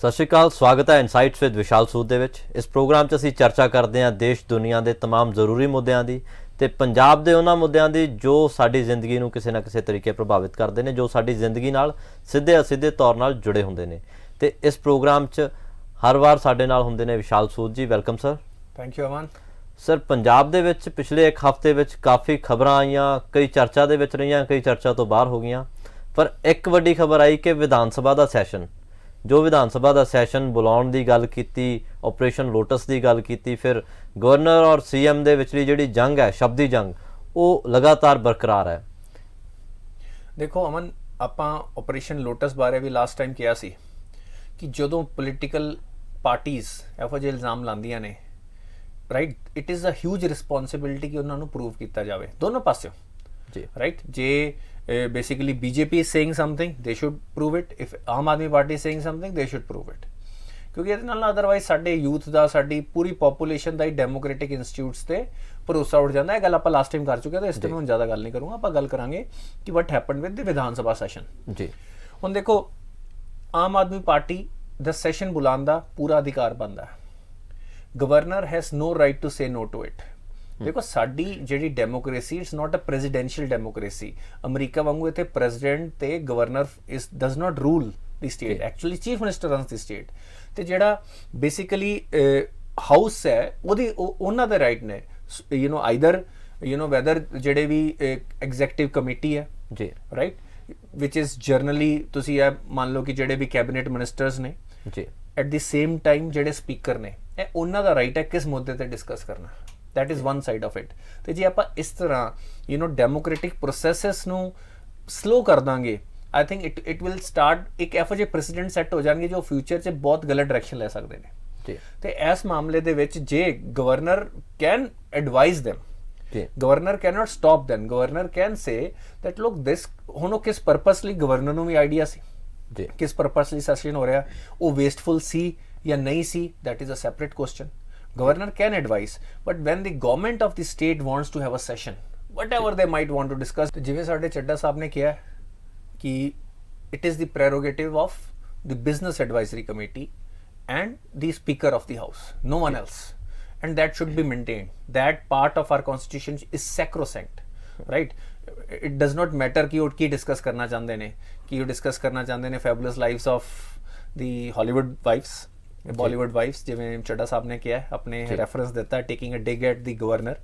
ਸਤਿ ਸ਼੍ਰੀ ਅਕਾਲ, ਸਵਾਗਤ ਹੈ ਇਨਸਾਈਟਸ ਵਿਦ ਵਿਸ਼ਾਲ ਸੂਦ ਦੇ ਵਿੱਚ। ਇਸ ਪ੍ਰੋਗਰਾਮ 'ਚ ਅਸੀਂ ਚਰਚਾ ਕਰਦੇ ਹਾਂ ਦੇਸ਼ ਦੁਨੀਆ ਦੇ तमाम ਜ਼ਰੂਰੀ ਮੁੱਦਿਆਂ ਦੀ ਤੇ ਪੰਜਾਬ ਦੇ ਉਹਨਾਂ ਮੁੱਦਿਆਂ ਦੀ ਜੋ ਸਾਡੀ ਜ਼ਿੰਦਗੀ ਨੂੰ ਕਿਸੇ ਨਾ ਕਿਸੇ ਤਰੀਕੇ ਪ੍ਰਭਾਵਿਤ ਕਰਦੇ ਨੇ, ਜੋ ਸਾਡੀ ਜ਼ਿੰਦਗੀ ਨਾਲ ਸਿੱਧੇ ਅਸਿੱਧੇ ਤੌਰ ਨਾਲ ਜੁੜੇ ਹੁੰਦੇ ਨੇ। ਤੇ ਇਸ ਪ੍ਰੋਗਰਾਮ 'ਚ ਹਰ ਵਾਰ ਸਾਡੇ ਨਾਲ ਹੁੰਦੇ ਨੇ ਵਿਸ਼ਾਲ ਸੂਦ ਜੀ। Welcome sir. Thank you Aman. Sir, Punjab ਦੇ ਵਿੱਚ ਪਿਛਲੇ ਇੱਕ ਹਫ਼ਤੇ ਵਿੱਚ ਕਾਫੀ ਖਬਰਾਂ ਆਈਆਂ, ਕਈ ਚਰਚਾ ਦੇ ਵਿੱਚ ਰਹੀਆਂ, ਕਈ ਚਰਚਾ ਤੋਂ ਬਾਹਰ ਹੋ ਗਈਆਂ। ਪਰ ਇੱਕ ਵੱਡੀ ਖਬਰ ਆਈ ਕਿ ਵਿਧਾਨ ਸਭਾ ਦਾ ਸੈਸ਼ਨ, ਜੋ ਵਿਧਾਨ ਸਭਾ ਦਾ ਸੈਸ਼ਨ ਬੁਲਾਉਣ ਦੀ ਗੱਲ ਕੀਤੀ, ਆਪਰੇਸ਼ਨ ਲੋਟਸ ਦੀ ਗੱਲ ਕੀਤੀ, ਫਿਰ ਗਵਰਨਰ ਔਰ ਸੀਐਮ ਦੇ ਵਿਚਲੀ ਜਿਹੜੀ ਜੰਗ ਹੈ, ਸ਼ਬਦੀ ਜੰਗ, ਉਹ ਲਗਾਤਾਰ ਬਰਕਰਾਰ ਹੈ। ਦੇਖੋ ਅਮਨ, ਆਪਾਂ ਆਪਰੇਸ਼ਨ ਲੋਟਸ ਬਾਰੇ ਵੀ ਲਾਸਟ ਟਾਈਮ ਕਿਹਾ ਸੀ ਕਿ ਜਦੋਂ ਪੋਲੀਟੀਕਲ ਪਾਰਟੀਆਂ ਇਹੋ ਜਿਹੇ ਇਲਜ਼ਾਮ ਲਾਉਂਦੀਆਂ ਨੇ, right, it is a huge responsibility ਕਿ ਉਹਨਾਂ ਨੂੰ ਪ੍ਰੂਵ ਕੀਤਾ ਜਾਵੇ ਦੋਨੋਂ ਪਾਸਿਓਂ ਜੀ। ਰਾਈਟ, ਜੇ basically BJP is saying something, they should prove it. If Aam Aadmi Party is saying something, they should prove it. ਕਿਉਂਕਿ ਇਹਦੇ ਨਾਲ ਅਦਰਵਾਈਜ਼ ਸਾਡੇ ਯੂਥ ਦਾ, ਸਾਡੀ ਪੂਰੀ ਪੋਪੂਲੇਸ਼ਨ ਦਾ ਹੀ ਡੈਮੋਕ੍ਰੈਟਿਕ ਇੰਸਟੀਟਿਊਟਸ ਤੇ ਭਰੋਸਾ ਉੱਠ ਜਾਂਦਾ ਹੈ। ਇਹ ਗੱਲ ਆਪਾਂ ਲਾਸਟ ਟਾਈਮ ਕਰ ਚੁੱਕੇ ਹਾਂ, ਤਾਂ ਇਸ ਤੇ ਹੁਣ ਜ਼ਿਆਦਾ ਗੱਲ ਨਹੀਂ ਕਰੂੰਗਾ। ਆਪਾਂ ਗੱਲ ਕਰਾਂਗੇ ਕਿ ਵਟ happened with the Vidhan Sabha session ਜੀ। ਹੁਣ ਦੇਖੋ, ਆਮ ਆਦਮੀ ਪਾਰਟੀ ਦਾ ਸੈਸ਼ਨ ਬੁਲਾਉਣ ਦਾ ਪੂਰਾ ਅਧਿਕਾਰ ਬਣਦਾ ਹੈ। Governor has no right to say no to it. ਦੇਖੋ, ਸਾਡੀ ਜਿਹੜੀ democracy, it's not a presidential democracy. America ਵਾਂਗੂ ਇੱਥੇ ਪ੍ਰੈਜ਼ੀਡੈਂਟ ਤੇ governor does not rule the state, actually chief minister runs the state. ਤੇ ਜਿਹੜਾ ਬੇਸਿਕਲੀ ਹਾਊਸ ਹੈ, ਉਹਨਾਂ ਦੇ ਰਾਈਟ ਨੇ ਆਈਦਰ ਵੈਦਰ ਜਿਹੜੇ ਵੀ ਐਗਜ਼ੈਕਟਿਵ ਕਮੇਟੀ ਹੈ ਜੀ, ਰਾਈਟ, ਵਿਚ ਇਜ਼ ਜਰਨਲੀ ਤੁਸੀਂ ਇਹ ਮੰਨ ਲਓ ਕਿ ਜਿਹੜੇ ਵੀ ਕੈਬਨਿਟ ਮਿਨਿਸਟਰਸ ਨੇ ਜੀ, ਐਟ ਦੀ ਸੇਮ ਟਾਈਮ ਜਿਹੜੇ ਸਪੀਕਰ ਨੇ, ਇਹ ਉਹਨਾਂ ਦਾ ਰਾਈਟ ਹੈ ਕਿਸ ਮੁੱਦੇ ਤੇ ਡਿਸਕਸ ਕਰਨਾ। That is one side of it. ਤੇ ਜੇ ਆਪਾਂ ਇਸ ਤਰ੍ਹਾਂ ਡੈਮੋਕ੍ਰੈਟਿਕ ਪ੍ਰੋਸੈਸਸ ਨੂੰ ਸਲੋ ਕਰ ਦਾਂਗੇ, I think it will start ਇੱਕ ਇਹੋ ਜਿਹੇ ਪ੍ਰੈਸੀਡੈਂਟ ਸੈੱਟ ਹੋ ਜਾਣਗੇ ਜੋ ਫਿਊਚਰ 'ਚ ਬਹੁਤ ਗਲਤ ਡਾਇਰੈਕਸ਼ਨ ਲੈ ਸਕਦੇ ਨੇ ਜੀ। ਤੇ ਇਸ ਮਾਮਲੇ ਦੇ ਵਿੱਚ ਜੇ governor can advise them, governor can not stop them, governor can say that look this, ਹੁਣ ਉਹ ਕਿਸ ਪਰਪਸ ਲਈ, ਗਵਰਨਰ ਨੂੰ ਵੀ ਆਈਡੀਆ ਸੀ ਜੀ ਕਿਸ ਪਰਪਸ ਲਈ ਸੈਸ਼ਨ ਹੋ ਰਿਹਾ, ਉਹ ਵੇਸਟਫੁਲ ਸੀ ਜਾਂ ਨਹੀਂ ਸੀ, that is a separate question. Governor can advise, but when the government of the state wants to have a session, whatever they might want to discuss, ਜਿਵੇਂ ਸਾਡੇ ਚੱਡਾ ਸਾਹਿਬ ਨੇ ਕਿਹਾ ਕਿ it is the prerogative of the business advisory committee and the speaker of the house, no one else, and that should be maintained. That part of our constitution is sacrosanct, right? It does not matter कि वो ਕੀ discuss करना चाहते ने, कि वो discuss करना चाहते ने fabulous lives of the Hollywood wives, Bollywood wives, ਜਿਵੇਂ ਚੱਡਾ ਸਾਹਿਬ ਨੇ ਕਿਹਾ, ਆਪਣੇ ਰੈਫਰੈਂਸ ਦਿੱਤਾ, taking a dig at the governor.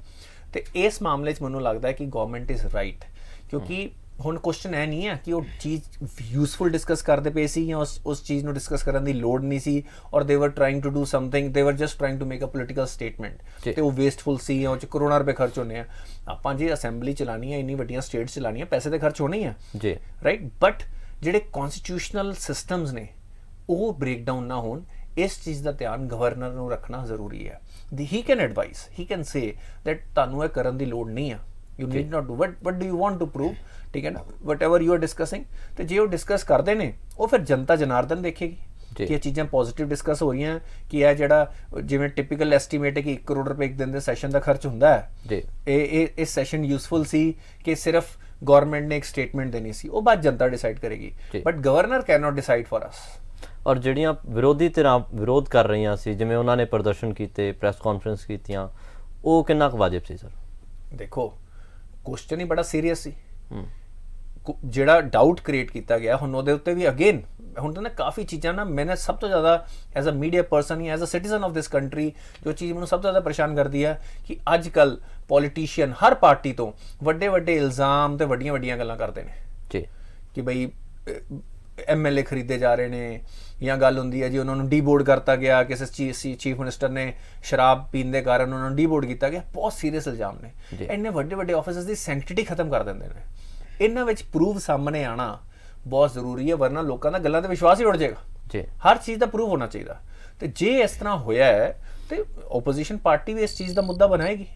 ਤੇ ਇਸ ਮਾਮਲੇ 'ਚ ਮੈਨੂੰ ਲੱਗਦਾ ਹੈ ਕਿ ਗਵਰਨਮੈਂਟ ਇਜ਼ ਰਾਈਟ, ਕਿਉਂਕਿ ਹੁਣ ਕੁਐਸਚਨ ਇਹ ਨਹੀਂ ਹੈ ਕਿ ਉਹ ਚੀਜ਼ ਯੂਜ਼ਫੁਲ ਡਿਸਕਸ ਕਰਦੇ ਪਏ ਸੀ ਜਾਂ ਉਸ ਚੀਜ਼ ਨੂੰ ਡਿਸਕਸ ਕਰਨ ਦੀ ਲੋੜ ਨਹੀਂ ਸੀ, ਔਰ ਦੇ ਵਰ trying to do something, they were just trying to make a political statement, ਤੇ ਉਹ ਵੇਸਟਫੁਲ ਸੀ ਜਾਂ ਉਹ 'ਚ ਕਰੋੜਾਂ ਰੁਪਏ ਖਰਚ ਹੋਣੇ ਆ। ਆਪਾਂ ਜੇ ਅਸੈਂਬਲੀ ਚਲਾਉਣੀ ਹੈ, ਇੰਨੀ ਵੱਡੀਆਂ ਸਟੇਟਸ ਚਲਾਉਣੀਆਂ, ਪੈਸੇ ਤੇ ਖਰਚ ਹੋਣੇ ਹੀ ਆ ਜੀ, ਰਾਈਟ। ਬਟ ਜਿਹੜੇ ਕੌਨਸਟੀਟਿਊਸ਼ਨਲ ਸਿਸਟਮਸ ਨੇ ਉਹ ਬ੍ਰੇਕ ਡਾਊਨ ਨਾ ਹੋਣ, ਇਸ ਚੀਜ਼ ਦਾ ਧਿਆਨ ਗਵਰਨਰ ਨੂੰ ਰੱਖਣਾ ਜ਼ਰੂਰੀ ਹੈ। He can advise, he can say that ਤੁਹਾਨੂੰ ਇਹ ਕਰਨ ਦੀ ਲੋੜ ਨਹੀਂ ਆ, you need not do, what do you want to prove, ਠੀਕ ਹੈ ਨਾ, whatever you are discussing. ਤੇ ਜੇ ਉਹ ਡਿਸਕਸ ਕਰਦੇ ਨੇ, ਉਹ ਫਿਰ ਜਨਤਾ ਜਨਾਰਦਨ ਦੇਖੇਗੀ ਕਿ ਇਹ ਚੀਜ਼ਾਂ ਪੋਜ਼ੀਟਿਵ ਡਿਸਕਸ ਹੋ ਰਹੀਆਂ, ਕਿ ਇਹ ਜਿਹੜਾ ਜਿਵੇਂ ਟਿਪੀਕਲ ਐਸਟੀਮੇਟ ਹੈ ਕਿ 1 ਕਰੋੜ ਰੁਪਏ ਇੱਕ ਦਿਨ ਦੇ ਸੈਸ਼ਨ ਦਾ ਖਰਚ ਹੁੰਦਾ ਹੈ, ਇਹ ਸੈਸ਼ਨ ਯੂਜ਼ਫੁਲ ਸੀ ਕਿ ਸਿਰਫ ਗਵਰਨਮੈਂਟ ਨੇ ਇੱਕ ਸਟੇਟਮੈਂਟ ਦੇਣੀ ਸੀ, ਉਹ ਬਾਅਦ ਜਨਤਾ ਡਿਸਾਈਡ ਕਰੇਗੀ, but governor can not decide for us. ਔਰ ਜਿਹੜੀਆਂ ਵਿਰੋਧੀ ਧਿਰਾਂ ਵਿਰੋਧ ਕਰ ਰਹੀਆਂ ਸੀ, ਜਿਵੇਂ ਉਹਨਾਂ ਨੇ ਪ੍ਰਦਰਸ਼ਨ ਕੀਤੇ, ਪ੍ਰੈਸ ਕਾਨਫਰੰਸ ਕੀਤੀਆਂ, ਉਹ ਕਿੰਨਾ ਕੁ ਵਾਜਿਬ ਸੀ ਸਰ? ਦੇਖੋ, ਕੁਐਸਚਨ ਹੀ ਬੜਾ ਸੀਰੀਅਸ ਸੀ। ਜਿਹੜਾ ਡਾਊਟ ਕ੍ਰੀਏਟ ਕੀਤਾ ਗਿਆ, ਹੁਣ ਉਹਦੇ ਉੱਤੇ ਵੀ ਅਗੇਨ ਹੁਣ ਤਾਂ ਨਾ ਕਾਫੀ ਚੀਜ਼ਾਂ ਨਾ, ਮੈਨੇ ਸਭ ਤੋਂ ਜ਼ਿਆਦਾ ਐਜ਼ ਅ ਮੀਡੀਆ ਪਰਸਨ ਜਾਂ as a citizen of this country, ਜੋ ਚੀਜ਼ ਮੈਨੂੰ ਸਭ ਤੋਂ ਜ਼ਿਆਦਾ ਪਰੇਸ਼ਾਨ ਕਰਦੀ ਹੈ ਕਿ ਅੱਜ ਕੱਲ੍ਹ ਪੋਲੀਟੀਸ਼ੀਅਨ ਹਰ ਪਾਰਟੀ ਤੋਂ ਵੱਡੇ ਵੱਡੇ ਇਲਜ਼ਾਮ ਤੇ ਵੱਡੀਆਂ ਵੱਡੀਆਂ ਗੱਲਾਂ ਕਰਦੇ ਨੇ ਜੀ, ਕਿ ਬਈ MLA ਖਰੀਦੇ ਜਾ ਰਹੇ ਨੇ, ਜਾਂ ਗੱਲ ਹੁੰਦੀ ਹੈ ਜੀ ਉਹਨਾਂ ਨੂੰ ਡੀਬੋਰਡ ਕਰਤਾ ਗਿਆ, ਕਿਸੇ ਚੀਫ ਮਿਨਿਸਟਰ ਨੇ ਸ਼ਰਾਬ ਪੀਣ ਦੇ ਕਾਰਨ ਉਹਨਾਂ ਨੂੰ ਡੀਬੋਰਡ ਕੀਤਾ ਗਿਆ। ਬਹੁਤ ਸੀਰੀਅਸ ਇਲਜ਼ਾਮ ਨੇ। ਇੰਨੇ ਵੱਡੇ ਵੱਡੇ ਆਫਿਸਰਸ ਦੀ ਸੈਂਕਟਿਟੀ ਖਤਮ ਕਰ ਦਿੰਦੇ ਨੇ। ਇਹਨਾਂ ਵਿੱਚ ਪ੍ਰੂਫ ਸਾਹਮਣੇ ਆਉਣਾ ਬਹੁਤ ਜ਼ਰੂਰੀ ਹੈ, ਵਰਨਾ ਲੋਕਾਂ ਦਾ ਗੱਲਾਂ ਤੇ ਵਿਸ਼ਵਾਸ ਹੀ ਉੱਡ ਜਾਏਗਾ ਜੀ। ਹਰ ਚੀਜ਼ ਦਾ ਪ੍ਰੂਫ ਹੋਣਾ ਚਾਹੀਦਾ। ਤੇ ਜੇ ਇਸ ਤਰ੍ਹਾਂ ਹੋਇਆ ਹੈ ਤੇ ਓਪੋਜੀਸ਼ਨ ਪਾਰਟੀ ਵੀ ਇਸ ਚੀਜ਼ ਦਾ ਮੁੱਦਾ ਬਣਾਏਗੀ।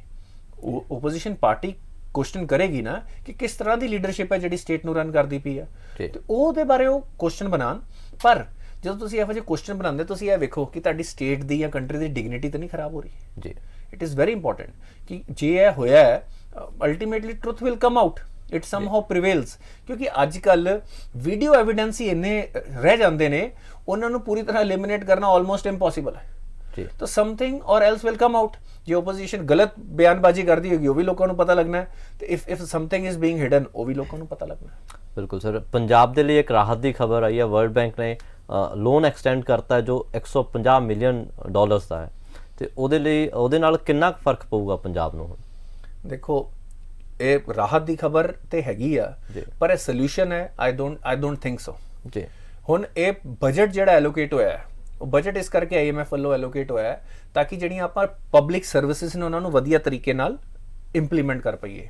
ਓਪੋਜੀਸ਼ਨ ਪਾਰਟੀ ਕੁਐਸਚਨ ਕਰੇਗੀ ਨਾ ਕਿ ਕਿਸ ਤਰ੍ਹਾਂ ਦੀ ਲੀਡਰਸ਼ਿਪ ਹੈ ਜਿਹੜੀ ਸਟੇਟ ਨੂੰ ਰਨ ਕਰਦੀ ਪਈ ਹੈ, ਤੇ ਉਹਦੇ ਬਾਰੇ ਉਹ ਕੁਐਸਚਨ ਬਣਾਉਣ। ਪਰ ਜਦੋਂ ਤੁਸੀਂ ਇਹੋ ਜਿਹੇ ਕੁਐਸਚਨ ਬਣਾਉਂਦੇ, ਤੁਸੀਂ ਇਹ ਵੇਖੋ ਕਿ ਤੁਹਾਡੀ ਸਟੇਟ ਦੀ ਜਾਂ ਕੰਟਰੀ ਦੀ ਡਿਗਨਿਟੀ ਤਾਂ ਨਹੀਂ ਖਰਾਬ ਹੋ ਰਹੀ ਜੀ। ਇਟ ਇਜ਼ ਵੈਰੀ ਇੰਪੋਰਟੈਂਟ ਕਿ ਜੇ ਇਹ ਹੋਇਆ ਹੈ, ultimately truth will come out. It somehow prevails, ਕਿਉਂਕਿ ਅੱਜ ਕੱਲ ਵੀਡੀਓ ਐਵੀਡੈਂਸ ਹੀ ਇੰਨੇ ਰਹਿ ਜਾਂਦੇ ਨੇ, ਉਹਨਾਂ ਨੂੰ ਪੂਰੀ ਤਰ੍ਹਾਂ ਐਲੀਮੀਨੇਟ ਕਰਨਾ ਆਲਮੋਸਟ ਇੰਪੋਸੀਬਲ ਹੈ। तो समथिंग और एल्स विल कम आउट। जो ओपोजिशन गलत बयानबाजी करती होगी वो भी लोगों को पता लगना है, तो if something is being hidden वो भी लोगों को पता लगना है। बिल्कुल सर, पंजाब के लिए एक राहत की खबर आई है, वर्ल्ड बैंक ने लोन एक्सटेंड करता है जो 150 मिलियन डॉलर्स का है, तो ਉਹਦੇ ਨਾਲ ਕਿੰਨਾ ਫਰਕ ਪਊਗਾ ਪੰਜਾਬ ਨੂੰ? देखो ਇਹ ਰਾਹਤ ਦੀ ਖਬਰ ਤੇ ਹੈਗੀ ਆ, ਪਰ ਇਹ ਸੋਲੂਸ਼ਨ ਹੈ ਆਈ ਡੋंट ਥਿੰਕ ਸੋ ਜੀ। ਹੁਣ ਇਹ ਬਜਟ ਜਿਹੜਾ ਐਲੋਕੇਟ ਹੋਇਆ ਹੈ, ਉਹ ਬਜਟ ਇਸ ਕਰਕੇ IMF ਵੱਲੋਂ ਐਲੋਕੇਟ ਹੋਇਆ ਹੈ ਤਾਂ ਕਿ ਜਿਹੜੀਆਂ ਆਪਾਂ ਪਬਲਿਕ ਸਰਵਿਸਿਜ਼ ਨੇ ਉਹਨਾਂ ਨੂੰ ਵਧੀਆ ਤਰੀਕੇ ਨਾਲ ਇੰਪਲੀਮੈਂਟ ਕਰ ਪਈਏ।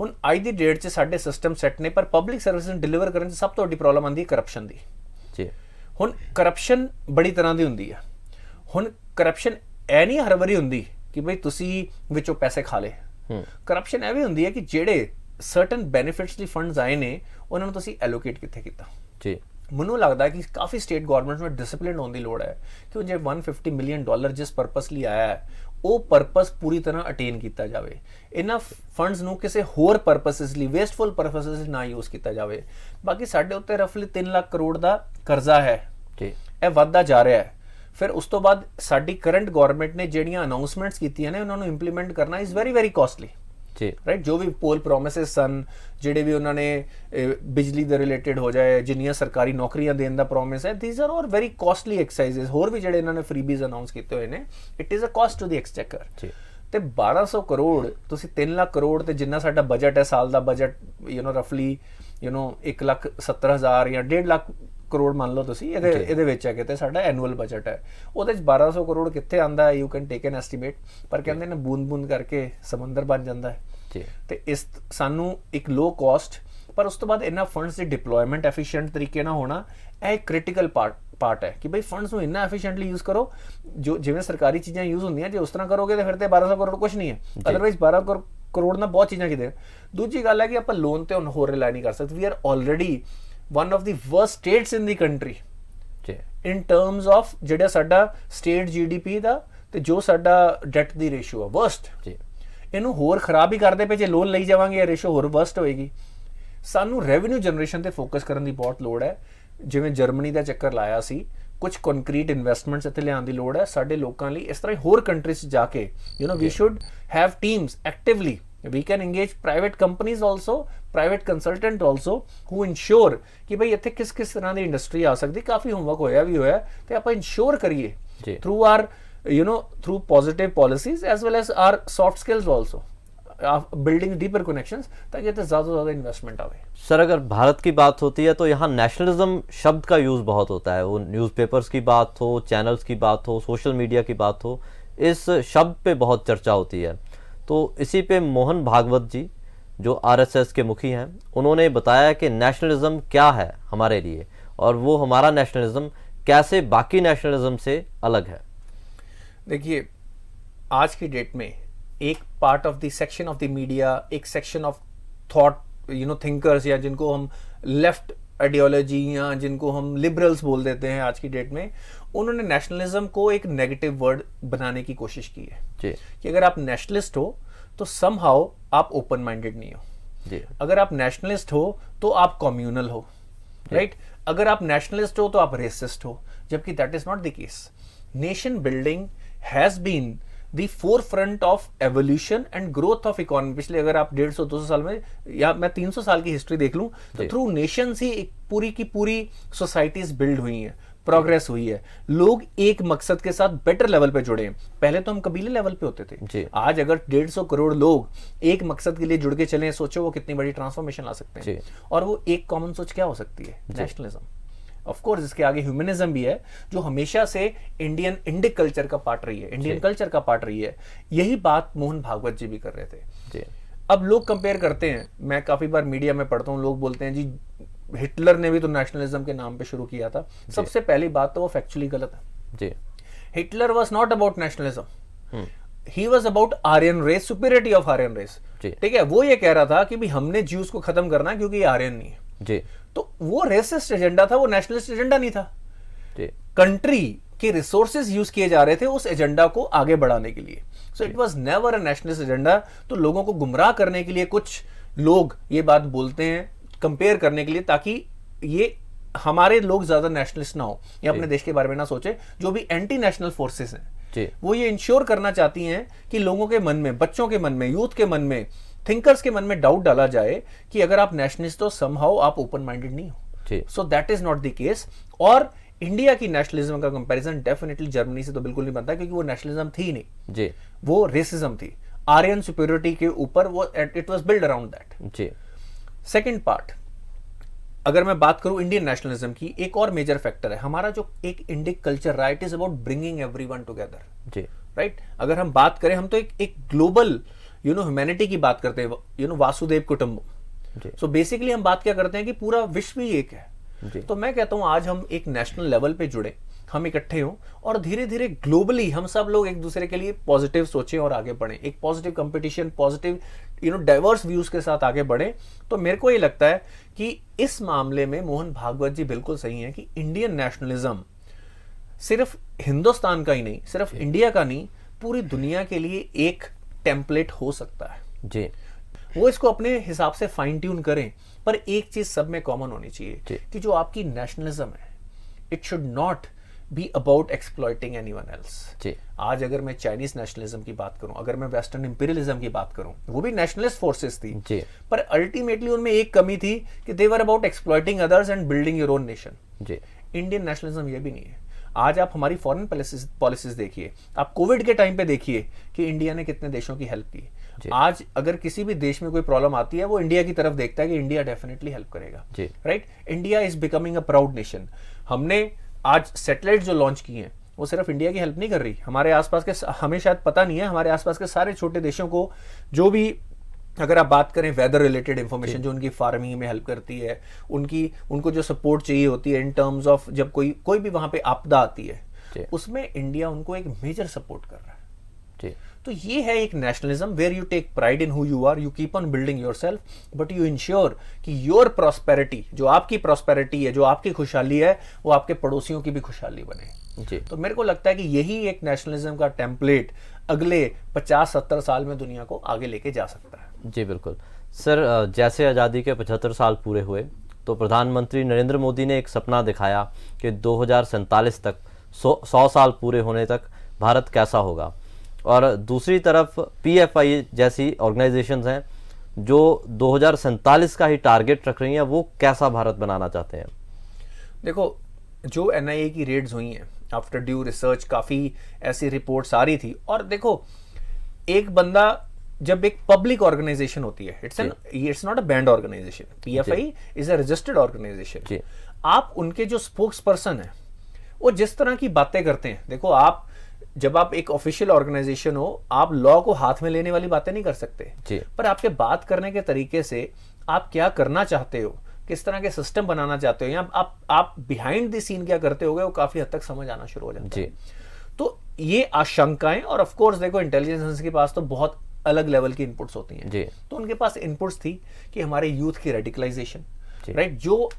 ਹੁਣ ਅੱਜ ਦੀ ਡੇਟ 'ਚ ਸਾਡੇ ਸਿਸਟਮ ਸੈੱਟ ਨੇ, ਪਰ ਪਬਲਿਕ ਸਰਵਿਸਿਜ਼ ਨੂੰ ਡਿਲੀਵਰ ਕਰਨ 'ਚ ਸਭ ਤੋਂ ਵੱਡੀ ਪ੍ਰੋਬਲਮ ਆਉਂਦੀ ਹੈ ਕਰਪਸ਼ਨ ਦੀ ਜੀ। ਹੁਣ ਕਰਪਸ਼ਨ ਬੜੀ ਤਰ੍ਹਾਂ ਦੀ ਹੁੰਦੀ ਹੈ। ਹੁਣ ਕਰਪਸ਼ਨ ਇਹ ਨਹੀਂ ਹਰ ਵਾਰੀ ਹੁੰਦੀ ਕਿ ਬਈ ਤੁਸੀਂ ਵਿੱਚੋਂ ਪੈਸੇ ਖਾ ਲਏ। ਕਰਪਸ਼ਨ ਇਹ ਵੀ ਹੁੰਦੀ ਹੈ ਕਿ ਜਿਹੜੇ ਸਰਟਨ ਬੈਨੀਫਿਟਸ ਲਈ ਫੰਡਸ ਆਏ ਨੇ ਉਹਨਾਂ ਨੂੰ ਤੁਸੀਂ ਐਲੋਕੇਟ ਕਿੱਥੇ ਕੀਤਾ ਜੀ। ਮੈਨੂੰ ਲੱਗਦਾ ਕਿ ਕਾਫੀ ਸਟੇਟ ਗਵਰਨਮੈਂਟ ਨੂੰ ਡਿਸਪਲਿਨ ਹੋਣ ਦੀ ਲੋੜ ਹੈ ਕਿ ਜੇ $150 ਮਿਲੀਅਨ ਜਿਸ ਪਰਪਸ ਲਈ ਆਇਆ ਹੈ ਉਹ ਪਰਪਸ ਪੂਰੀ ਤਰ੍ਹਾਂ ਅਟੇਨ ਕੀਤਾ ਜਾਵੇ। ਇਹਨਾਂ ਫੰਡਸ ਨੂੰ ਕਿਸੇ ਹੋਰ ਪਰਪਸਸ ਲਈ, ਵੇਸਟਫੁਲ ਪਰਪਸਸ ਲਈ ਨਾ ਯੂਜ਼ ਕੀਤਾ ਜਾਵੇ। ਬਾਕੀ ਸਾਡੇ ਉੱਤੇ ਰਫਲੀ 3 ਲੱਖ ਕਰੋੜ ਦਾ ਕਰਜ਼ਾ ਹੈ ਜੀ, ਇਹ ਵੱਧਦਾ ਜਾ ਰਿਹਾ ਹੈ। ਫਿਰ ਉਸ ਤੋਂ ਬਾਅਦ ਸਾਡੀ ਕਰੰਟ ਗਵਰਨਮੈਂਟ ਨੇ ਜਿਹੜੀਆਂ ਅਨਾਉਂਸਮੈਂਟਸ ਕੀਤੀਆਂ ਨੇ ਉਹਨਾਂ ਨੂੰ ਇੰਪਲੀਮੈਂਟ ਕਰਨਾ ਇਜ਼ ਵੈਰੀ ਵੈਰੀ ਕਾਸਟਲੀ ਜੀ, ਰਾਈਟ। ਜੋ ਵੀ ਪੋਲ ਪ੍ਰੋਮਿਸਸ ਸਨ, ਜਿਹੜੇ ਵੀ ਉਹਨਾਂ ਨੇ ਬਿਜਲੀ ਦੇ ਰਿਲੇਟਡ ਹੋ ਜਾਏ, ਜਿੰਨੀਆਂ ਸਰਕਾਰੀ ਨੌਕਰੀਆਂ ਦੇਣ ਦਾ ਪ੍ਰੋਮਿਸ ਹੈ, these are all very costly exercises. ਹੋਰ ਵੀ ਜਿਹੜੇ ਇਹਨਾਂ ਨੇ ਫਰੀਬੀਜ਼ ਅਨਾਉਂਸ ਕੀਤੇ ਹੋਏ ਨੇ, it is a cost to the exchequer ਜੀ। ਤੇ 1200 ਕਰੋੜ ਤੁਸੀਂ 3 ਲੱਖ ਕਰੋੜ ਤੇ ਜਿੰਨਾ ਸਾਡਾ ਬਜਟ ਹੈ ਸਾਲ ਦਾ ਬਜਟ, ਰਫਲੀ 1,70,000 ਜਾਂ 1.5 ਲੱਖ ਕਰੋੜ ਮੰਨ ਲਓ ਤੁਸੀਂ, ਇਹਦੇ ਵਿੱਚ ਹੈ ਕਿਤੇ ਸਾਡਾ ਐਨੂਅਲ ਬਜਟ ਹੈ, ਉਹਦੇ ਚ 1200 ਕਰੋੜ ਕਿੱਥੇ ਆਂਦਾ? You can take N estimate, ਪਰ ਕਹਿੰਦੇ ਨੇ ਬੂੰਦ ਬੂੰਦ ਕਰਕੇ ਸਮੁੰਦਰ ਬਣ ਜਾਂਦਾ ਹੈ। ਤੇ ਇਸ ਸਾਨੂੰ ਇੱਕ ਲੋ ਕਾਸਟ, ਪਰ ਉਸ ਤੋਂ ਬਾਅਦ ਇਹਨਾਂ ਫੰਡਸ ਦੀ ਡਿਪਲੋਇਮੈਂਟ ਐਫੀਸ਼ੀਐਂਟ ਤਰੀਕੇ ਨਾਲ ਹੋਣਾ, ਇਹ ਇੱਕ ਕ੍ਰਿਟੀਕਲ ਪਾਰਟ ਹੈ ਕਿ ਬਈ ਫੰਡਸ ਨੂੰ ਇੰਨਾ ਐਫੀਸ਼ੀਐਂਟਲੀ ਯੂਜ਼ ਕਰੋ ਜੋ ਜਿਵੇਂ ਸਰਕਾਰੀ ਚੀਜ਼ਾਂ ਯੂਜ਼ ਹੁੰਦੀਆਂ, ਜੇ ਉਸ ਤਰ੍ਹਾਂ ਕਰੋਗੇ ਤਾਂ ਫਿਰ ਤੇ 1200 ਕਰੋੜ ਕੁਝ ਨਹੀਂ ਹੈ। ਅਦਰਵਾਈਜ਼ 12 ਕਰੋੜ ਨਾਲ ਬਹੁਤ ਚੀਜ਼ਾਂ ਕਿਤੇ। ਦੂਜੀ ਗੱਲ ਹੈ ਕਿ ਆਪਾਂ ਲੋਨ ਤੇ ਹੁਣ ਹੋਰ ਰਿਲਾਈ ਨਹੀਂ ਕਰ ਸਕਦੇ। We are already one of the worst states in the country in terms of ਜਿਹੜਾ ਸਾਡਾ state GDP ਦਾ ਤੇ ਜੋ ਸਾਡਾ debt ਦੀ ਰੇਸ਼ੋ ਆ worst, ਇਹਨੂੰ ਹੋਰ ਖਰਾਬ ਹੀ ਕਰਦੇ ਪਏ। ਜੇ ਲੋਨ ਲਈ ਜਾਵਾਂਗੇ ਇਹ ਰੇਸ਼ੋ ਹੋਰ worst ਹੋਏਗੀ। ਸਾਨੂੰ ਰੈਵਨਿਊ ਜਨਰੇਸ਼ਨ ਤੇ ਫੋਕਸ ਕਰਨ ਦੀ ਬਹੁਤ ਲੋੜ ਹੈ। ਜਿਵੇਂ ਜਰਮਨੀ ਦਾ ਚੱਕਰ ਲਾਇਆ ਸੀ, ਕੁਝ ਕੰਕਰੀਟ ਇਨਵੈਸਟਮੈਂਟਸ ਇੱਥੇ ਲਿਆਉਣ ਦੀ ਲੋੜ ਹੈ ਸਾਡੇ ਲੋਕਾਂ ਲਈ। ਇਸ ਤਰ੍ਹਾਂ ਹੋਰ ਕੰਟਰੀਜ਼ 'ਚ ਜਾ ਕੇ we should have teams actively, we can engage private companies also, private consultant also, who ensure ਕਿ ਭਈ ਇੱਥੇ ਕਿਸ ਤਰ੍ਹਾਂ ਦੀ ਇੰਡਸਟਰੀ ਆ ਸਕਦੀ। ਕਾਫੀ ਹੋਮਵਰਕ ਹੋਇਆ ਤੇ ਆਪਾਂ ਇੰਸ਼ੋਰ ਕਰੀਏ through our through positive policies as well as our soft skills also, building deeper connections, ताकि इतने ज़्यादा इन्वेस्टमेंट आवे। सर अगर भारत की बात होती है तो यहाँ नेशनलिज्म शब्द का यूज़ बहुत होता है, वो न्यूज़पेपर्स की बात हो, चैनल्स की बात हो, सोशल मीडिया की बात हो, इस शब्द पे बहुत चर्चा होती है। तो इसी पे मोहन भागवत जी जो RSS के मुखी हैं, उन्होंने बताया कि नेशनलिज्म क्या है हमारे लिए और वो हमारा नेशनलिज्म कैसे बाकी नेशनलिज्म से अलग है। देखिए आज की डेट में एक part of the section of the media, एक सेक्शन ऑफ थॉट थिंकर्स, या जिनको हम लेफ्ट आइडियोलॉजी या जिनको हम लिबरल्स बोल देते हैं आज की डेट में, उन्होंने नेशनलिज्म को एक नेगेटिव वर्ड बनाने की कोशिश की है जी। कि अगर आप नेशनलिस्ट हो तो समहाउ आप ओपन माइंडेड नहीं हो जी। अगर आप नेशनलिस्ट हो तो आप कम्युनल हो, राइट। अगर आप नेशनलिस्ट हो तो आप रेसिस्ट हो, जबकि that is not the case. Nation building has been the forefront of evolution and growth of economy. पिछले अगर आप 150-200 साल में, या मैं 300 साल की हिस्ट्री देख लूं, तो थ्रू नेशंस ही एक पूरी की पूरी सोसाइटीज बिल्ड हुई हैं, प्रोग्रेस हुई है। लोग एक मकसद के साथ बेटर लेवल पे जुड़े हैं। पहले तो हम कबीले लेवल पे होते थे, आज अगर 150 करोड़ लोग एक मकसद के लिए जुड़ के चले, सोचो वो कितनी बड़ी ट्रांसफॉर्मेशन ला सकते हैं। और वो एक कॉमन सोच क्या हो सकती है? नेशनलिज्म। ऑफ कोर्स इसके आगे ह्यूमनिज्म भी है, जो हमेशा से इंडिक कल्चर का पार्ट रही है, इंडियन कल्चर का पार्ट रही है। यही बात मोहन भागवत जी भी कर रहे थे। अब लोग कंपेयर करते हैं, मैं काफी बार मीडिया में पढ़ता हूँ, लोग बोलते हैं जी हिटलर ने भी तो नेशनलिज्म के नाम पे शुरू किया था। सबसे पहली बात तो वो फैक्चुअली गलत है जी। Hitler was not about nationalism, he was about Aryan race, superiority of Aryan race. ठीक है, वो ये कह रहा था कि भी हमने ज्यूज को खत्म करना है क्योंकि ये आर्यन नहीं है जी। तो वो रेसिस्ट एजेंडा था, वो नेशनलिस्ट एजेंडा नहीं था। कंट्री के रिसोर्सेज यूज किए जा रहे थे उस एजेंडा को आगे बढ़ाने के लिए। So it was never a nationalist agenda. तो लोगों को गुमराह करने के लिए कुछ लोग ये बात बोलते हैं कंपेयर करने के लिए, ताकि ये हमारे लोग ज्यादा नेशनलिस्ट ना हो या अपने देश के बारे में ना सोचे। जो भी एंटी नेशनल फोर्सेस हैं वो ये इंश्योर करना चाहती हैं कि लोगों के मन में, बच्चों के मन में, यूथ के मन में, थिंकर्स के मन में डाउट डाला जाए कि अगर आप नेशनलिस्ट हो समहाउ आप ओपन माइंडेड नहीं हो। So that is not the case. और इंडिया की नेशनलिज्म का कंपैरिजन डेफिनेटली जर्मनी से तो बिल्कुल नहीं बनता, क्योंकि वो नेशनलिज्म थी नहीं जी, वो रेसिज्म थी, आर्यन सुपीरियरिटी के ऊपर वो, it was build around that जी। सेकंड पार्ट, अगर मैं बात करूं इंडियन नेशनलिज्म की, एक और मेजर फैक्टर है हमारा जो एक इंडिक कल्चर रहा, it is about bringing everyone together जी, राइट। अगर हम बात करें, हम तो एक ग्लोबल ह्यूमैनिटी की बात करते हैं, वासुदेव कुटुंबम। सो बेसिकली हम बात क्या करते हैं कि पूरा विश्व ही एक है। तो मैं कहता हूं आज हम एक नेशनल लेवल पे जुड़े, हम इकट्ठे हों और धीरे धीरे ग्लोबली हम सब लोग एक दूसरे के लिए पॉजिटिव सोचें और आगे बढ़ें, एक positive competition, positive diverse views के साथ आगे बढ़ें। तो मेरे को ये लगता है कि इस मामले में मोहन भागवत जी बिल्कुल सही है कि इंडियन नेशनलिज्म सिर्फ हिंदुस्तान का ही नहीं, सिर्फ इंडिया का नहीं, पूरी दुनिया के लिए एक टेम्पलेट हो सकता है जी। वो इसको अपने हिसाब से फाइन ट्यून करें, पर एक चीज सब में कॉमन होनी चाहिए कि जो आपकी नेशनलिज्म है, it should not be about exploiting anyone else. आज अगर मैं चाइनीज नेशनलिज्म की बात करूं, अगर मैं वेस्टर्न इंपीरियलिज्म की बात करूं, वो भी नेशनलिस्ट फोर्सेस थी जी। पर अल्टीमेटली उनमें एक कमी थी कि they were about exploiting others and building your own nation जी। इंडियन नेशनलिज्म ये भी नहीं है। आज आप हमारी फॉरेन पॉलिसीज देखिए, आप कोविड के टाइम पे देखिए कि इंडिया ने कितने देशों की हेल्प की। आज अगर किसी भी देश में कोई प्रॉब्लम आती है, वो इंडिया की तरफ देखता है कि इंडिया डेफिनेटली हेल्प करेगा, right. India is becoming a proud nation. हमने आज सैटेलाइट जो लॉन्च किए हैं, वो सिर्फ इंडिया की हेल्प नहीं कर रही, हमारे आसपास के, हमें शायद पता नहीं है, हमारे आसपास के सारे छोटे देशों को, जो भी अगर आप बात करें वेदर रिलेटेड इंफॉर्मेशन जो उनकी फार्मिंग में हेल्प करती है, उनको जो सपोर्ट चाहिए होती है इन टर्म्स ऑफ जब कोई भी वहां पे आपदा आती है, उसमें इंडिया उनको एक मेजर सपोर्ट कर रहा है जी। तो ये है एक nationalism where you take pride in who you are, you keep on building yourself, but you ensure कि योर प्रॉस्पेरिटी, जो आपकी प्रॉस्पेरिटी है, जो आपकी खुशहाली है, वो आपके पड़ोसियों की भी खुशहाली बने जी। तो मेरे को लगता है कि यही एक नेशनलिज्म का टेम्पलेट अगले 50-70 साल में दुनिया को आगे लेके जा सकता है जी। बिल्कुल सर, जैसे आज़ादी के 75 साल पूरे हुए तो प्रधानमंत्री नरेंद्र मोदी ने एक सपना दिखाया कि 2047 तक 100 साल पूरे होने तक भारत कैसा होगा, और दूसरी तरफ PFI जैसी ऑर्गेनाइजेशंस हैं जो 2047 का ही टारगेट रख रही हैं, वो कैसा भारत बनाना चाहते हैं। देखो, जो NIA की रेड्स हुई हैं, आफ्टर ड्यू रिसर्च काफ़ी ऐसी रिपोर्ट्स आ रही थी, और देखो एक बंदा जब एक पब्लिक ऑर्गेनाइजेशन होती है, it's not a banned organisation, PFI is a registered organisation. आप उनके जो स्पोक्स पर्सन है, वो जिस तरह की बातें करते हैं, देखो आप जब आप एक ऑफिशियल ऑर्गेनाइजेशन हो, आप लॉ को हाथ में लेने वाली बातें नहीं कर सकते, पर आपके बात करने के तरीके से आप क्या करना चाहते हो, किस तरह के सिस्टम बनाना चाहते हो, या आप बिहाइंड द सीन क्या करते होगे, वो काफी हद तक समझ आना शुरू हो जाता है। तो ये आशंकाएं, और ऑफ कोर्स देखो इंटेलिजेंस के पास तो बहुत अलग लेवल की इनपुट्स होती हैं, तो उनके पास इनपुट्स थी कि हमारे यूथ की रेडिकलाइजेशन, राइट, जो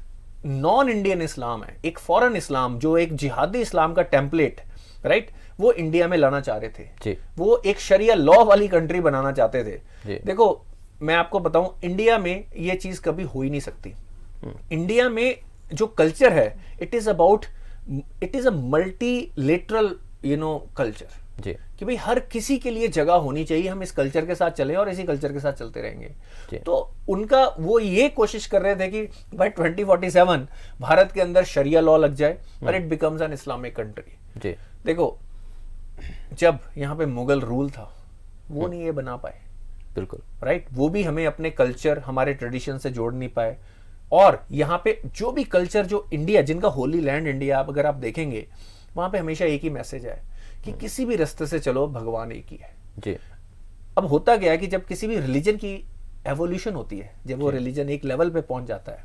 नॉन इंडियन इस्लाम है, एक फॉरेन इस्लाम, जो एक जिहादी इस्लाम का टेम्पलेट, राइट, वो इंडिया में लाना चाह रहे थे, वो एक शरिया लॉ वाली कंट्री बनाना चाहते थे। देखो मैं आपको बताऊं, इंडिया में ये चीज कभी हो ही नहीं सकती। इंडिया में जो कल्चर है, it is a multilateral culture, कि भाई हर किसी के लिए जगह होनी चाहिए, हम इस कल्चर के साथ चलें और इसी कल्चर के साथ चलते रहेंगे। तो उनका वो ये कोशिश कर रहे थे कि भाई 2047 भारत के अंदर शरिया लॉ लग जाए और it becomes an Islamic country. देखो जब यहाँ पे मुगल रूल था, वो नहीं ये बना पाए, बिल्कुल राइट, वो भी हमें अपने कल्चर, हमारे ट्रेडिशन से जोड़ नहीं पाए। और यहाँ पे जो भी कल्चर, जो इंडिया, जिनका होली लैंड इंडिया, अगर आप देखेंगे वहां पे हमेशा एक ही मैसेज है कि किसी भी रास्ते से चलो, भगवान एक ही है जी। अब होता क्या है कि जब किसी भी रिलीजन की एवोल्यूशन होती है, जब वो रिलीजन एक लेवल पे पहुंच जाता है,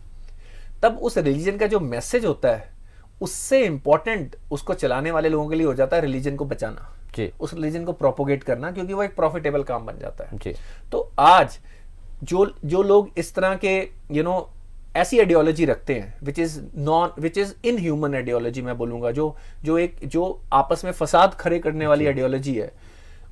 तब उस रिलीजन का जो मैसेज होता है, उससे इंपॉर्टेंट उसको चलाने वाले लोगों के लिए हो जाता है रिलीजन को बचाना जी, उस रिलीजन को प्रोपोगेट करना, क्योंकि वो एक प्रॉफिटेबल काम बन जाता है जी। तो आज जो लोग इस तरह के ऐसी आइडियोलॉजी रखते हैं विच इज इनह्यूमन आइडियोलॉजी, मैं बोलूंगा, जो आपस में फसाद खड़े करने वाली आइडियोलॉजी है,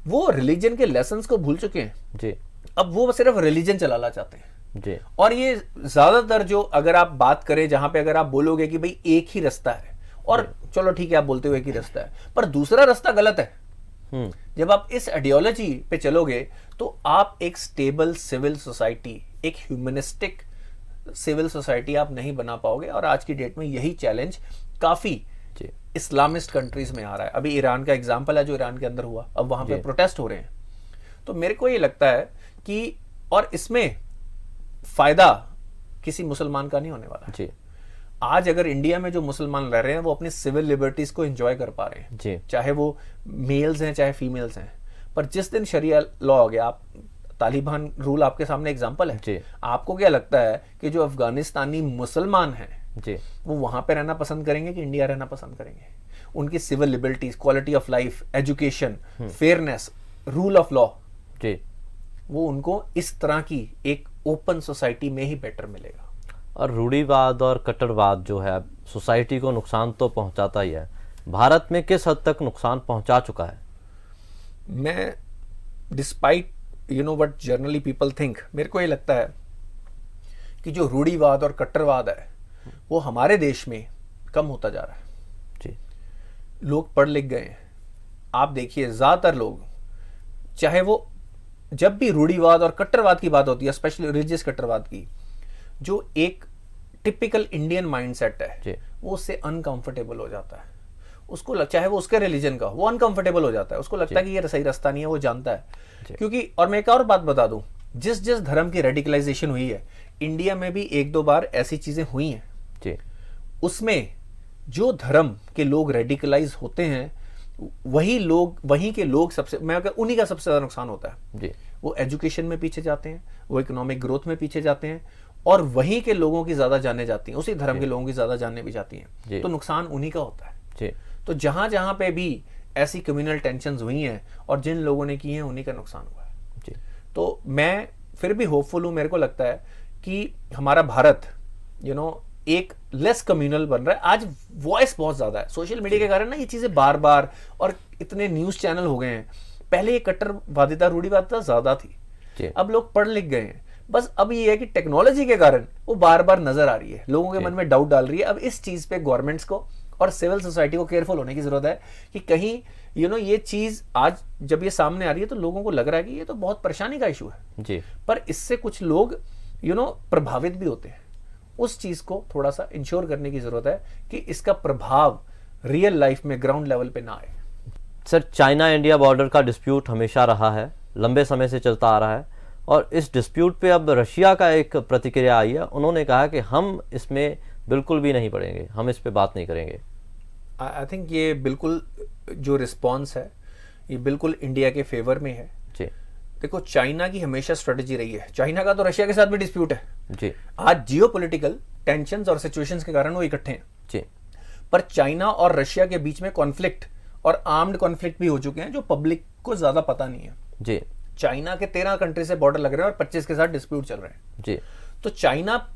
वो रिलीजन के लेसन्स को भूल चुके हैं जी। अब वो सिर्फ रिलीजन चलाना चाहते हैं जी और ये ज्यादातर जो अगर आप बात करें जहां पे अगर आप बोलोगे कि भाई एक ही रास्ता है, और चलो ठीक है आप बोलते हो एक ही रास्ता है, पर दूसरा रास्ता गलत है। जब आप इस आइडियोलॉजी पे चलोगे तो आप एक स्टेबल सिविल सोसाइटी, एक ह्यूमनिस्टिक सिविल सोसाइटी आप नहीं बना पाओगे। और आज की डेट में यही चैलेंज काफी इस्लामिस्ट कंट्रीज में आ रहा है। अभी ईरान का एग्जांपल है जो ईरान के अंदर हुआ, अब वहां पे प्रोटेस्ट हो रहे हैं। तो मेरे को ये लगता है कि और इसमें फायदा किसी मुसलमान का नहीं होने वाला जी आज अगर इंडिया में जो मुसलमान रह रहे हैं वो अपनी सिविल लिबर्टीज को एंजॉय कर पा रहे हैं जी चाहे वो मेल्स हैं चाहे फीमेल्स हैं। पर जिस दिन शरिया लॉ हो गया, आप तालिबान रूल आपके सामने एग्जांपल है जी आपको क्या लगता है कि जो अफगानिस्तानी मुसलमान हैं जी वो वहां पे रहना पसंद करेंगे कि इंडिया रहना पसंद करेंगे? उनकी civil liberties, quality of life, education, fairness, rule of law, जी वो उनको इस तरह की एक ओपन सोसाइटी में ही बेटर मिलेगा। और रूढ़िवाद और कट्टरवाद जो है सोसाइटी को नुकसान तो पहुंचाता ही है। भारत में किस हद तक नुकसान पहुंचा चुका है? मैं despite what generally people think, मेरे को ये लगता है कि जो रूढ़िवाद और कट्टरवाद है वो हमारे देश में कम होता जा रहा है। जी लोग पढ़ लिख गए हैं। आप देखिए ज्यादातर लोग, चाहे वो जब भी रूढ़िवाद और कट्टरवाद की बात होती है, स्पेशली रिलीजियस कट्टरवाद की, जो एक टिपिकल इंडियन माइंडसेट है वो उससे अनकंफर्टेबल हो जाता है। उसको चाहे वो उसके रिलीजन का, वो अनकंफर्टेबल हो जाता है। उसको लगता है कि ये सही रास्ता नहीं है, वो जानता है। क्योंकि और मैं एक और बात बता दूं, जिस जिस धर्म की रेडिकलाइजेशन हुई है इंडिया में भी एक दो बार ऐसी चीजें हुई हैं जी उसमें जो धर्म के लोग रेडिकलाइज होते हैं वहीं के लोग सबसे, मैं अगर उन्हीं का सबसे ज्यादा नुकसान होता है जी वो एजुकेशन में पीछे जाते हैं, वो इकोनॉमिक ग्रोथ में पीछे जाते हैं, और वहीं के लोगों की ज्यादा जाने जाती हैं, उसी धर्म के लोगों की ज्यादा जाने भी जाती हैं। तो नुकसान उन्हीं का होता है जी तो जहां जहां पे भी ऐसी कम्युनल टेंशंस हुई हैं और जिन लोगों ने की हैं उन्हीं का नुकसान हुआ है जी तो मैं फिर भी होपफुल हूं। मेरे को लगता है कि हमारा भारत एक लेस कम्युनल बन रहा है। आज वॉइस बहुत ज्यादा है सोशल मीडिया के कारण ना, ये चीजें बार बार, और इतने न्यूज चैनल हो गए हैं। पहले ये कट्टरवादिता रूढ़िवादिता ज्यादा थी, अब लोग पढ़ लिख गए हैं। बस अब ये है कि टेक्नोलॉजी के कारण वो बार बार नजर आ रही है, लोगों के मन में डाउट डाल रही है। अब इस चीज पे गवर्नमेंट्स को और सिविल सोसाइटी को केयरफुल होने की जरूरत है कि कहीं ये चीज आज जब ये सामने आ रही है तो लोगों को लग रहा है कि ये तो बहुत परेशानी का इशू है जी, पर इससे कुछ लोग प्रभावित भी होते हैं। उस चीज को थोड़ा सा इंश्योर करने की जरूरत है कि इसका प्रभाव रियल लाइफ में ग्राउंड लेवल पे ना आए। सर, चाइना इंडिया बॉर्डर का डिस्प्यूट हमेशा रहा है, लंबे समय से चलता आ रहा है, और इस डिस्प्यूट पे अब रशिया का एक प्रतिक्रिया आई है। उन्होंने कहा कि हम इसमें बिल्कुल भी नहीं पड़ेंगे, हम इस पे बात नहीं करेंगे। आई थिंक ये बिल्कुल जो रिस्पॉन्स है ये बिल्कुल इंडिया के फेवर में है। जी देखो, चाइना की हमेशा स्ट्रेटजी रही है, चाइना का तो रशिया के साथ भी डिस्प्यूट है जी आज जियोपॉलिटिकल टेंशंस और सिचुएशंस के कारण वो इकट्ठे हैं जी, पर चाइना और रशिया के बीच में कॉन्फ्लिक्ट और आर्म्ड कॉन्फ्लिक्ट भी हो चुके हैं जो पब्लिक को ज्यादा पता नहीं है जी चाइना के 13 कंट्री से बॉर्डर लग रहे हैं और 25 के साथ डिस्प्यूट चल रहे हैं जी। तो चाइना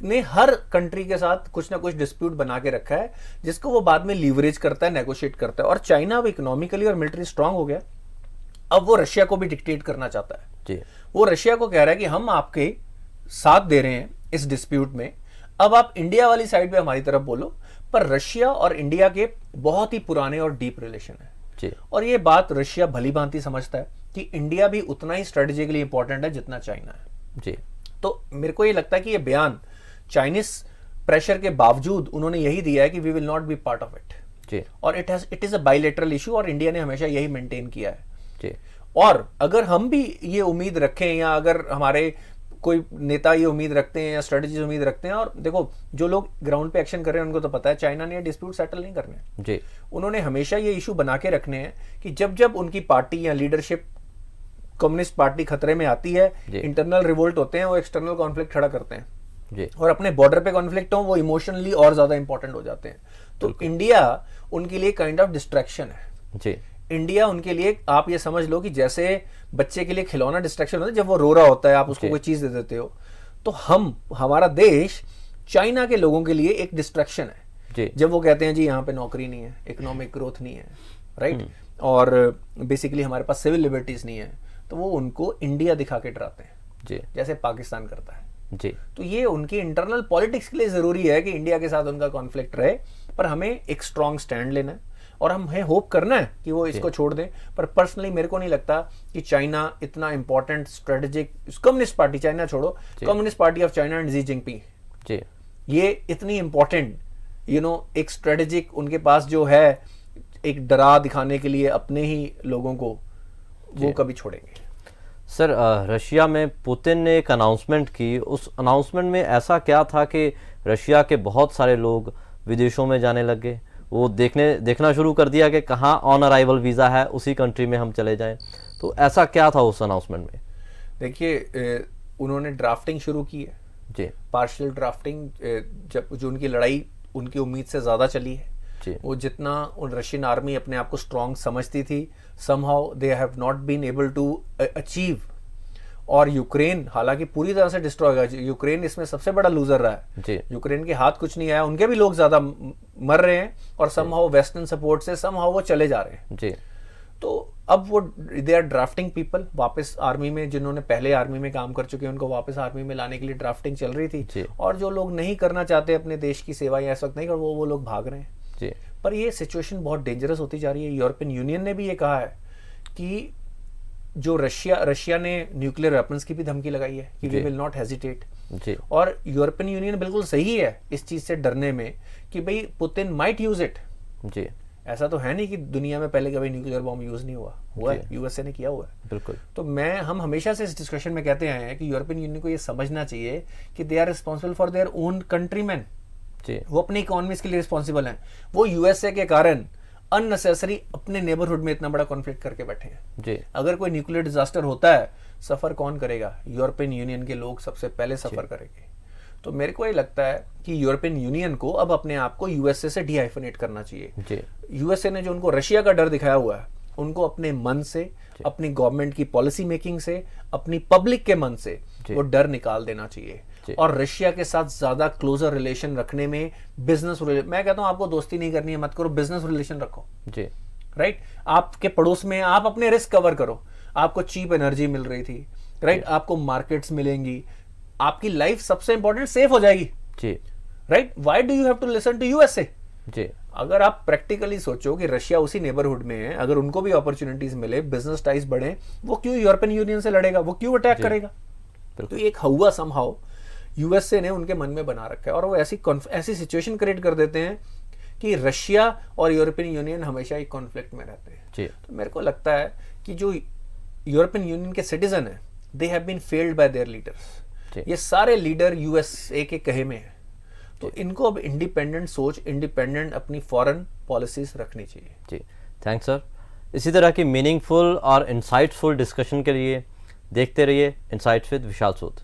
ने हर कंट्री के साथ कुछ ना कुछ डिस्प्यूट बना के रखा है जिसको वो बाद में लीवरेज करता है, नेगोशिएट करता है। और चाइना अब इकोनॉमिकली और मिलिट्री स्ट्रांग हो गया, अब वो रशिया को भी डिक्टेट करना चाहता है जी। वो रशिया को कह रहा है कि हम आपके साथ दे रहे हैं इस डिस्प्यूट में, अब आप इंडिया वाली साइड पे हमारी तरफ बोलो। पर रशिया और इंडिया के बहुत ही पुराने और डीप रिलेशन है जी। और ये बात रशिया भली भांति समझता है कि इंडिया भी उतना ही स्ट्रेटेजिकली इंपॉर्टेंट है जितना चाइना है जी। तो मेरे को ये लगता है कि ये बयान चाइनीज प्रेशर के बावजूद उन्होंने यही दिया है कि we will not be part of it जी और it is a bilateral issue और इंडिया ने हमेशा यही मेंटेन किया है जी। और अगर हम भी ये उम्मीद रखें या अगर हमारे कोई नेता ये उम्मीद रखते हैं या स्ट्रेटेजी उम्मीद रखते हैं, और देखो जो लोग ग्राउंड पे एक्शन कर रहे हैं उनको तो पता है चाइना ने डिस्प्यूट सेटल नहीं करने जी। उन्होंने हमेशा ये इशू बना के रखने हैं कि जब जब उनकी पार्टी या लीडरशिप कम्युनिस्ट पार्टी खतरे में आती है, इंटरनल रिवोल्ट होते हैं, वो एक्सटर्नल कॉन्फ्लिक्ट खड़ा करते हैं जी। और अपने बॉर्डर पे कॉन्फ्लिक्ट हो वो इमोशनली और ज्यादा इंपॉर्टेंट हो जाते हैं। तो इंडिया उनके लिए काइंड ऑफ डिस्ट्रैक्शन है जी। इंडिया उनके लिए, आप ये समझ लो कि जैसे बच्चे के लिए खिलौना डिस्ट्रैक्शन होता है, जब वो रो रहा होता है आप उसको कोई चीज दे देते हो, तो हमारा देश चाइना के लोगों के लिए एक डिस्ट्रैक्शन है जी। जब वो कहते हैं जी यहाँ पे नौकरी नहीं है, इकोनॉमिक ग्रोथ नहीं है, राइट, और बेसिकली हमारे पास सिविल लिबर्टीज नहीं है, तो वो उनको इंडिया दिखा के डराते हैं जी। जैसे पाकिस्तान करता है। जी तो ये उनकी इंटरनल पॉलिटिक्स के लिए ज़रूरी है कि इंडिया के साथ उनका कॉन्फ्लिक्ट रहे, पर हमें एक स्ट्रॉन्ग स्टैंड लेना है और हमें होप करना है कि वो इसको छोड़ दें। पर पर्सनली मेरे को नहीं लगता कि चाइना इतना important strategic, communist party, China छोड़ो, communist party of China and Xi Jinping, जी ये इतनी इंपॉर्टेंट एक स्ट्रेटेजिक उनके पास जो है, एक डरा दिखाने के लिए अपने ही लोगों को, वो कभी छोड़ेंगे? सर, रशिया में पुतिन ने एक अनाउंसमेंट की, उस अनाउंसमेंट में ऐसा क्या था कि रशिया के बहुत सारे लोग विदेशों में जाने लगे, वो देखना शुरू कर दिया कि कहाँ ऑन अराइवल वीज़ा है, उसी कंट्री में हम चले जाएं। तो ऐसा क्या था उस अनाउंसमेंट में? देखिए, उन्होंने ड्राफ्टिंग शुरू की है जी पार्शियल ड्राफ्टिंग, जब जो उनकी लड़ाई उनकी उम्मीद से ज़्यादा चली है। जी वो जितना उन रशियन आर्मी अपने आप को स्ट्रॉन्ग समझती थी, somehow they have not been able to achieve. और यूक्रेन हालांकि पूरी तरह से डिस्ट्रॉय हो गया, यूक्रेन इसमें सबसे बड़ा लूजर रहा है। जी यूक्रेन के हाथ कुछ नहीं आया, उनके भी लोग ज़्यादा मर रहे हैं और समहाउ वेस्टर्न सपोर्ट से समहाउ वो चले जा रहे हैं। जी तो अब वो दे आर ड्राफ्टिंग पीपल वापस आर्मी में, जिन्होंने पहले आर्मी में काम कर चुके हैं उनको वापस आर्मी में लाने के लिए ड्राफ्टिंग चल रही जी। थी। और जो लोग नहीं करना चाहते अपने देश की सेवा या इस वक्त नहीं कर, वो लोग भाग रहे हैं। जी पर ये सिचुएशन बहुत डेंजरस होती जा रही है। यूरोपियन यूनियन ने भी ये कहा है कि जो रशिया ने न्यूक्लियर वेपन्स की भी धमकी लगाई है कि वी विल नॉट हेजिटेट। जी और यूरोपियन यूनियन बिल्कुल सही है इस चीज से डरने में कि भाई पुतिन माइट यूज इट। जी ऐसा तो है नहीं कि दुनिया में पहले कभी न्यूक्लियर बॉम्ब यूज नहीं हुआ है, यूएसए ने किया हुआ है। बिल्कुल। तो हम हमेशा से इस डिस्कशन में कहते आए हैं कि यूरोपियन यूनियन को ये समझना चाहिए कि they are responsible for their own countrymen. जी वो अपनी इकोनॉमीज के लिए रिस्पॉन्सिबल हैं। वो यूएसए के कारण अननेसेसरी अपने नेबरहुड में इतना बड़ा कॉन्फ्लिक्ट करके बैठे हैं। जी अगर कोई न्यूक्लियर डिजास्टर होता है, सफर कौन करेगा? यूरोपियन यूनियन के लोग सबसे पहले सफर करेंगे। तो मेरे को ये लगता है कि यूरोपियन यूनियन को अब अपने आप को यूएसए से डीहाइफनेट करना चाहिए। जी यूएसए ने जो उनको रशिया का डर दिखाया हुआ है, उनको अपने मन से, अपनी गवर्नमेंट की पॉलिसी मेकिंग से, अपनी पब्लिक के मन से वो डर निकाल देना चाहिए। और रशिया के साथ ज्यादा क्लोजर रिलेशन रखने में, बिजनेस मैं कहता हूं आपको दोस्ती नहीं करनी है, मत करो, बिजनेस रिलेशन रखो। जी राइट। आपके पड़ोस में आप अपने रिस्क कवर करो। आपको चीप एनर्जी मिल रही थी, राइट, आपको मार्केट्स मिलेंगी, आपकी लाइफ सबसे इंपॉर्टेंट सेफ हो जाएगी। जी right. Why do you have to listen to USA? जी अगर आप प्रैक्टिकली सोचो कि रशिया उसी नेबरहुड में है, अगर उनको भी अपॉर्चुनिटीज मिले, बिजनेस टाइज बढ़े, वो क्यों यूरोपियन यूनियन से लड़ेगा? वो क्यों अटैक करेगा? तो एक हवा समहाउ यूएसए ने उनके मन में बना रखा है और वो ऐसी सिचुएशन क्रिएट कर देते हैं कि रशिया और यूरोपियन यूनियन हमेशा एक कॉन्फ्लिक्ट में रहते हैं। जी तो मेरे को लगता है कि जो यूरोपियन यूनियन के सिटीजन है, they have been failed by their leaders. ये सारे लीडर यूएसए के कहे में है। तो इनको अब इंडिपेंडेंट सोच, इंडिपेंडेंट अपनी फॉरेन पॉलिसीज रखनी चाहिए। जी थैंक्स सर। इसी तरह की मीनिंगफुल और इंसाइटफुल डिस्कशन के लिए देखते रहिए इनसाइट्स विद विशाल सूद।